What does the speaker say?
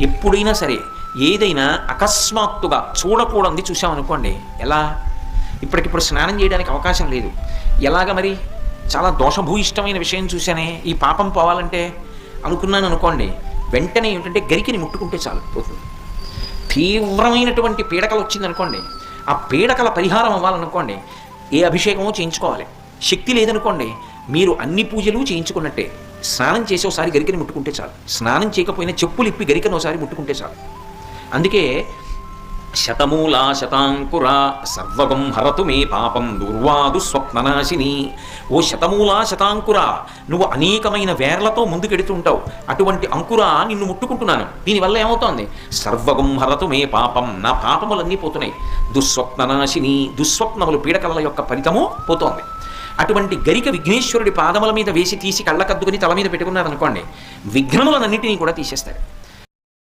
ఎప్పుడైనా సరే ఏదైనా అకస్మాత్తుగా చూడకూడదు చూసామనుకోండి, ఎలా ఇప్పటికిప్పుడు స్నానం చేయడానికి అవకాశం లేదు, ఎలాగ మరి చాలా దోషభూయిష్టమైన విషయం చూశానే, ఈ పాపం పోవాలంటే అనుకున్నాను అనుకోండి, వెంటనే ఏమిటంటే గరికిని ముట్టుకుంటే చాలు పోతుంది. తీవ్రమైనటువంటి పీడకలు వచ్చిందనుకోండి, ఆ పీడకల పరిహారం అవ్వాలనుకోండి ఏ అభిషేకమో చేయించుకోవాలి. శక్తి లేదనుకోండి మీరు అన్ని పూజలు చేయించుకున్నట్టే. స్నానం చేసి ఒకసారి గరికని ముట్టుకుంటే చాలు, స్నానం చేయకపోయినా చెప్పులు ఇప్పి గరికను ఒకసారి ముట్టుకుంటే చాలు. అందుకే శతమూలా శతాంకుర సర్వగం హరతు మే పాపం దుర్వాదు స్వప్ననాశిని. ఓ శతమూలా శతాంకుర, నువ్వు అనేకమైన వేర్లతో ముందుకెడుతుంటావు, అటువంటి అంకుర నిన్ను ముట్టుకుంటున్నాను. దీనివల్ల ఏమవుతోంది? సర్వగం హరతు మే పాపం, నా పాపములన్నీ పోతున్నాయి. దుస్వప్ననాశిని, దుస్వప్నములు పీడకల యొక్క ఫలితము పోతోంది. అటువంటి గరిక విఘ్నేశ్వరుడి పాదముల మీద వేసి తీసి కళ్ళకద్దుకుని తల మీద పెట్టుకున్నారనుకోండి, విఘ్నములన్నింటినీ కూడా తీసేస్తాడు.